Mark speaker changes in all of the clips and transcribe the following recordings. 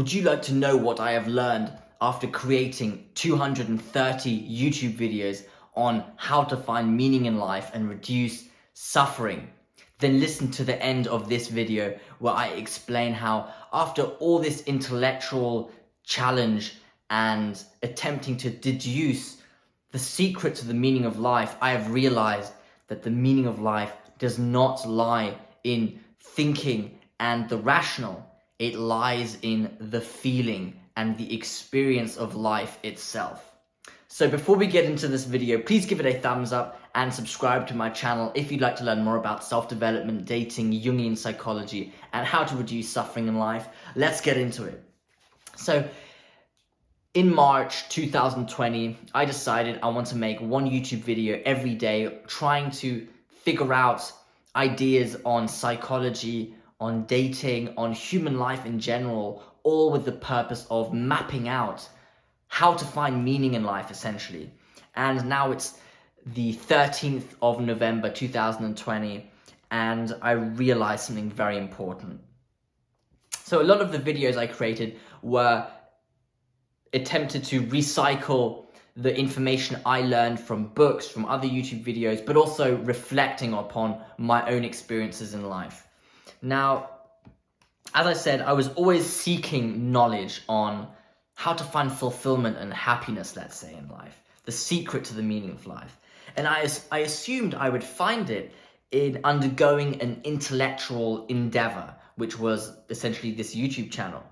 Speaker 1: Would you like to know what I have learned after creating 230 YouTube videos on how to find meaning in life and reduce suffering? Then listen to the end of this video where I explain how after all this intellectual challenge and attempting to deduce the secret to the meaning of life, I have realized that the meaning of life does not lie in thinking and the rational. It lies in the feeling and the experience of life itself. So before we get into this video, please give it a thumbs up and subscribe to my channel if you'd like to learn more about self-development, dating, Jungian psychology, and how to reduce suffering in life. Let's get into it. So in March 2020, I decided I want to make one YouTube video every day, trying to figure out ideas on psychology, on dating, on human life in general, all with the purpose of mapping out how to find meaning in life, essentially. And now it's the 13th of November 2020, and I realized something very important. So a lot of the videos I created were attempted to recycle the information I learned from books, from other YouTube videos, but also reflecting upon my own experiences in life. Now, as I said, I was always seeking knowledge on how to find fulfillment and happiness, let's say, in life, the secret to the meaning of life. And I assumed I would find it in undergoing an intellectual endeavor, which was essentially this YouTube channel.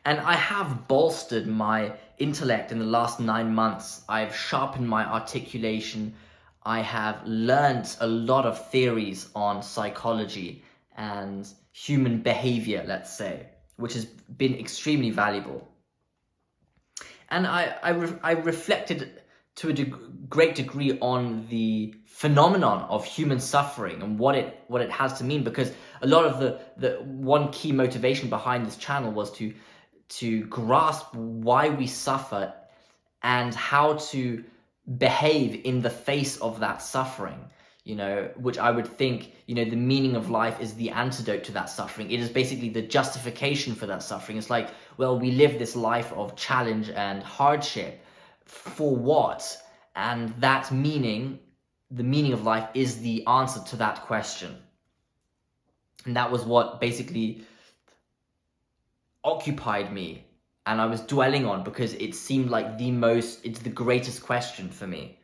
Speaker 1: And I have bolstered my intellect in the last 9 months. I've sharpened my articulation. I have learned a lot of theories on psychology and human behavior, let's say, which has been extremely valuable. And I reflected to a great degree on the phenomenon of human suffering and what it has to mean, because a lot of the one key motivation behind this channel was to grasp why we suffer and how to behave in the face of that suffering, which I would think, the meaning of life is the antidote to that suffering. It is basically the justification for that suffering. It's like, well, we live this life of challenge and hardship for what? And that meaning, the meaning of life, is the answer to that question. And that was what basically occupied me and I was dwelling on, because it seemed like it's the greatest question for me,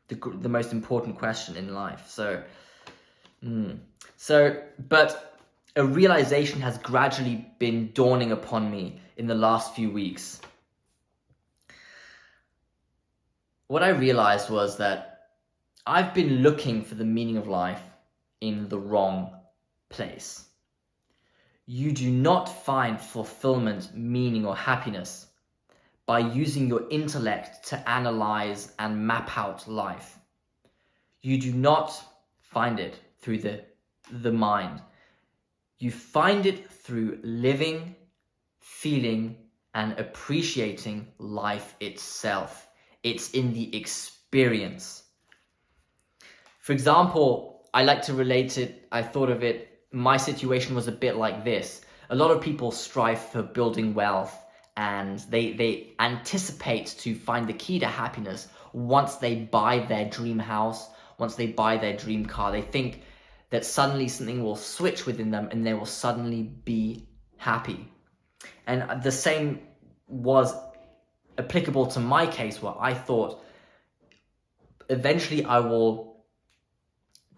Speaker 1: the most important question in life. But a realization has gradually been dawning upon me in the last few weeks. What I realized was that I've been looking for the meaning of life in the wrong place. You do not find fulfillment, meaning, or happiness by using your intellect to analyze and map out life. You do not find it through the mind. You find it through living, feeling, and appreciating life itself. It's in the experience. For example, I like to relate it, I thought of it, my situation was a bit like this. A lot of people strive for building wealth, and they anticipate to find the key to happiness once they buy their dream house, once they buy their dream car. They think that suddenly something will switch within them and they will suddenly be happy. And the same was applicable to my case, where I thought eventually I will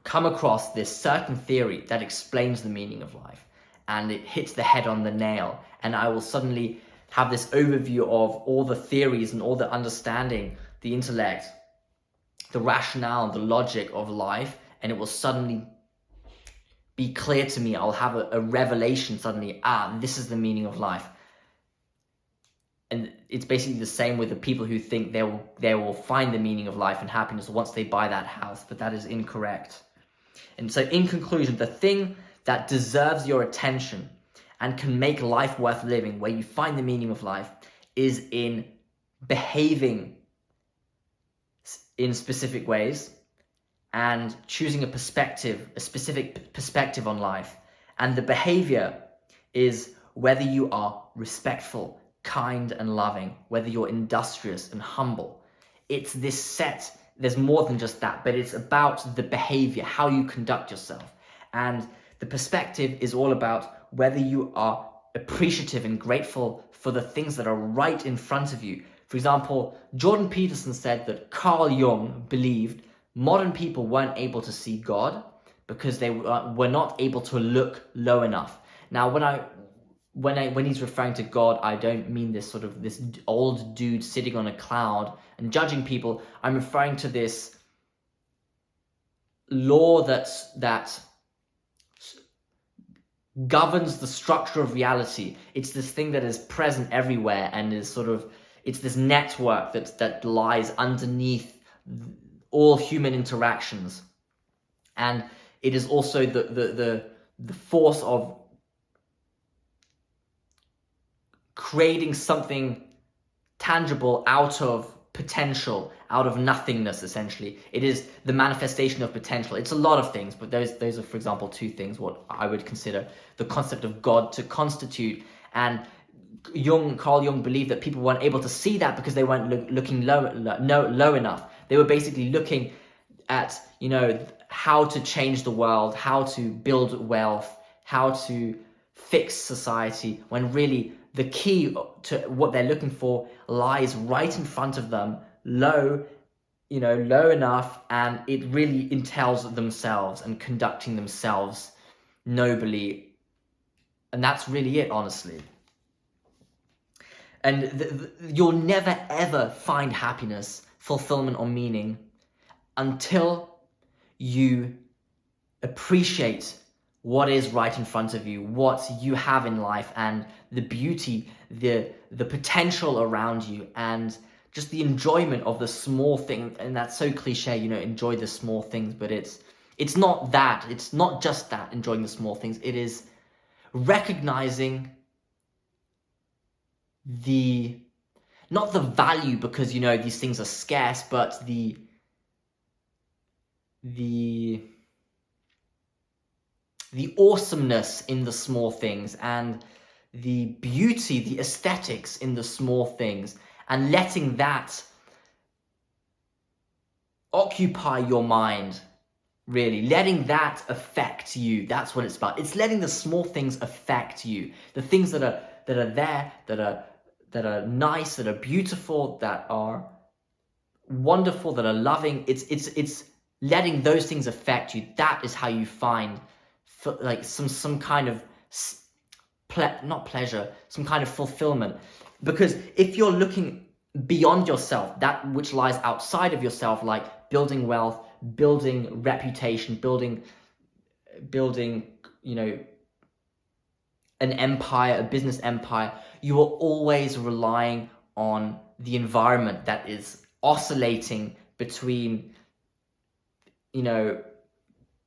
Speaker 1: come across this certain theory that explains the meaning of life, and it hits the head on the nail, and I will suddenly have this overview of all the theories and all the understanding, the intellect, the rationale, the logic of life, and it will suddenly be clear to me. I'll have a revelation suddenly, this is the meaning of life. And it's basically the same with the people who think they will find the meaning of life and happiness once they buy that house, but that is incorrect. And so in conclusion, the thing that deserves your attention and can make life worth living, where you find the meaning of life, is in behaving in specific ways and choosing a specific perspective on life. And the behavior is whether you are respectful, kind and loving, whether you're industrious and humble. It's this set, there's more than just that, but it's about the behavior, how you conduct yourself. And the perspective is all about whether you are appreciative and grateful for the things that are right in front of you. For example, Jordan Peterson said that Carl Jung believed modern people weren't able to see God because they were not able to look low enough. Now, when he's referring to God, I don't mean this old dude sitting on a cloud and judging people. I'm referring to this law that governs the structure of reality. It's this thing that is present everywhere and is it's this network that lies underneath all human interactions. And it is also the force of creating something tangible out of potential, out of nothingness, essentially. It is the manifestation of potential. It's a lot of things, but those are, for example, two things what I would consider the concept of God to constitute. And Carl Jung believed that people weren't able to see that because they weren't looking low enough. They were basically looking at, how to change the world, how to build wealth, how to fix society, when really the key to what they're looking for lies right in front of them, low enough, and it really entails themselves and conducting themselves nobly. And that's really it, honestly. And you'll never ever find happiness, fulfillment, or meaning until you appreciate what is right in front of you, what you have in life, and the beauty, the potential around you, and just the enjoyment of the small thing. And that's so cliche, enjoy the small things, but it's not that. It's not just that, enjoying the small things. It is recognizing not the value, because these things are scarce, but the awesomeness in the small things, and the beauty, the aesthetics in the small things, and letting that occupy your mind, really letting that affect you. That's what it's about. It's letting the small things affect you, the things that are there, that are nice, that are beautiful, that are wonderful, that are loving. It's letting those things affect you. That is how you find some kind of not pleasure, some kind of fulfillment. Because if you're looking beyond yourself, that which lies outside of yourself, like building wealth, building reputation, building an empire, a business empire, you are always relying on the environment that is oscillating between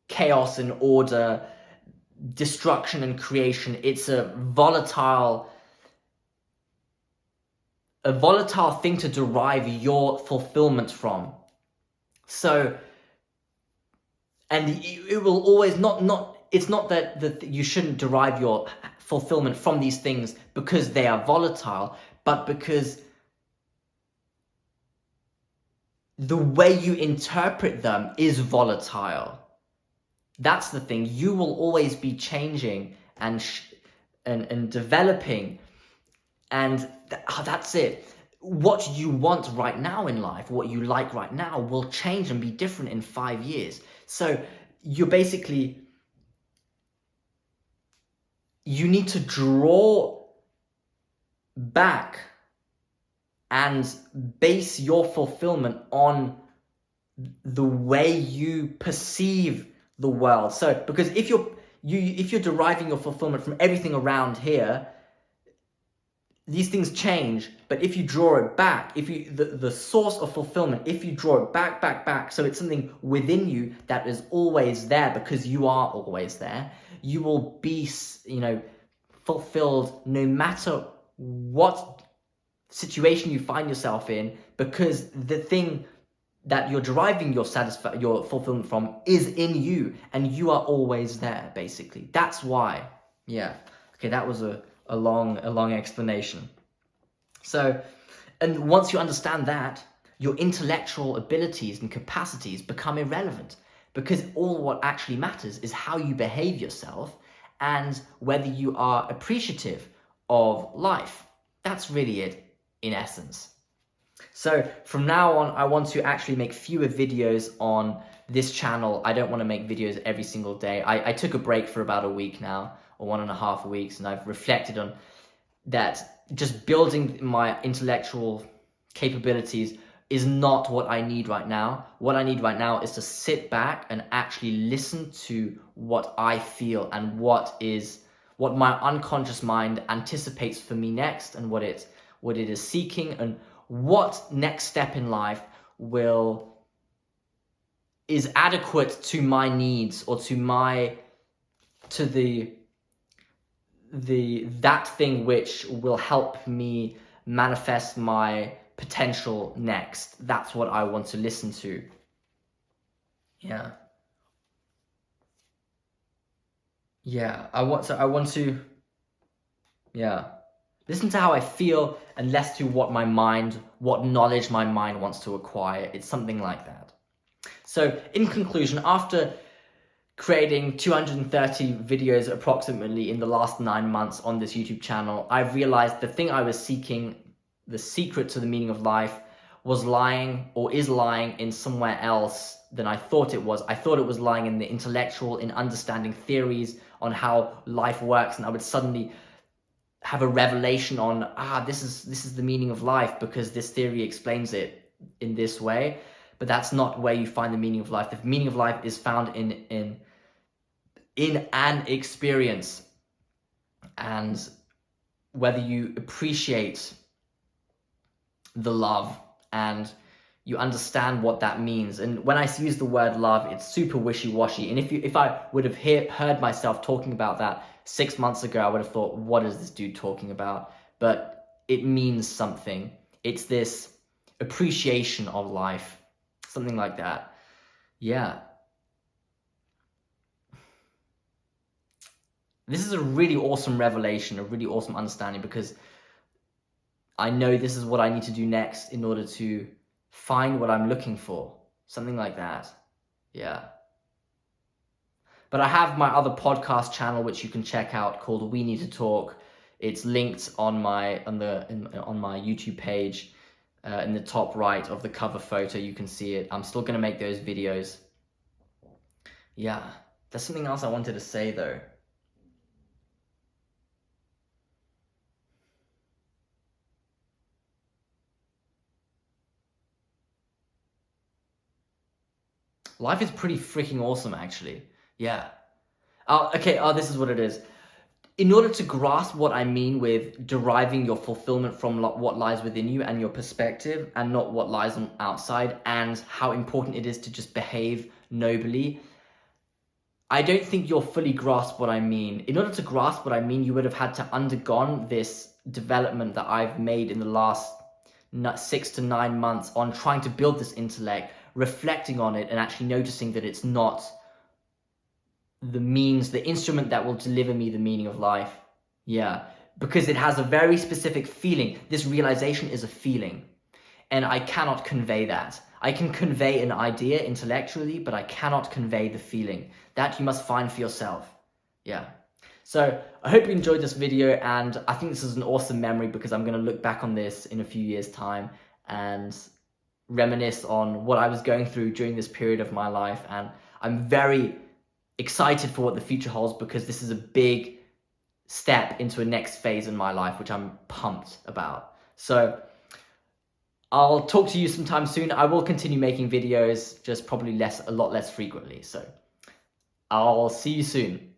Speaker 1: chaos and order, destruction and creation. It's a volatile thing to derive your fulfillment from. So, and it will always it's not that you shouldn't derive your fulfillment from these things because they are volatile, but because the way you interpret them is volatile. That's the thing. You will always be changing and developing, and that's it. What you want right now in life, what you like right now, will change and be different in 5 years. So you need to draw back and base your fulfillment on the way you perceive the world. So, because if you're deriving your fulfillment from everything around here, these things change. But if you draw it back, the source of fulfillment, if you draw it back, so it's something within you that is always there, because you are always there, you will be, fulfilled no matter what situation you find yourself in, because the thing that you're deriving your fulfillment from is in you, and you are always there, basically. That's why. Yeah. Okay, that was a long explanation. So, and once you understand that, your intellectual abilities and capacities become irrelevant, because all what actually matters is how you behave yourself and whether you are appreciative of life. That's really it in essence. So from now on, I want to actually make fewer videos on this channel. I don't want to make videos every single day. I took a break for about a week now, or 1.5 weeks, and I've reflected on that. Just building my intellectual capabilities is not what I need right now. What I need right now is to sit back and actually listen to what I feel and what my unconscious mind anticipates for me next, and what it is seeking, and what next step in life is adequate to my needs, or that thing which will help me manifest my potential next. That's what I want to listen to. Yeah. I want to listen to how I feel, and less to what knowledge my mind wants to acquire. It's something like that. So in conclusion, after creating 230 videos approximately in the last 9 months on this YouTube channel, I've realized the thing I was seeking, the secret to the meaning of life, is lying in somewhere else than I thought it was. I thought it was lying in the intellectual, in understanding theories on how life works, and I would suddenly have a revelation on, this is the meaning of life because this theory explains it in this way. But that's not where you find the meaning of life. The meaning of life is found in an experience, and whether you appreciate the love and you understand what that means. And when I use the word love, it's super wishy-washy. And if I would have heard myself talking about that 6 months ago, I would have thought, what is this dude talking about? But it means something. It's this appreciation of life, something like that. Yeah. This is a really awesome revelation, a really awesome understanding, because I know this is what I need to do next in order to find what I'm looking for. Something like that. Yeah. But I have my other podcast channel which you can check out, called We Need to Talk. It's linked on my YouTube page. In the top right of the cover photo, you can see it. I'm still going to make those videos. Yeah. There's something else I wanted to say though. Life is pretty freaking awesome, actually. Yeah. Okay, this is what it is. In order to grasp what I mean with deriving your fulfillment from what lies within you and your perspective, and not what lies on outside, and how important it is to just behave nobly, I don't think you'll fully grasp what I mean. In order to grasp what I mean, you would have had to undergone this development that I've made in the last 6 to 9 months on trying to build this intellect, reflecting on it, and actually noticing that it's not the instrument that will deliver me the meaning of life. Yeah, because it has a very specific feeling. This realization is a feeling, and I cannot convey that. I can convey an idea intellectually, but I cannot convey the feeling. That you must find for yourself. Yeah. So I hope you enjoyed this video, and I think this is an awesome memory, because I'm going to look back on this in a few years' time and reminisce on what I was going through during this period of my life. And I'm very excited for what the future holds, because this is a big step into a next phase in my life, which I'm pumped about. So I'll talk to you sometime soon. I will continue making videos, just probably a lot less frequently. So I'll see you soon.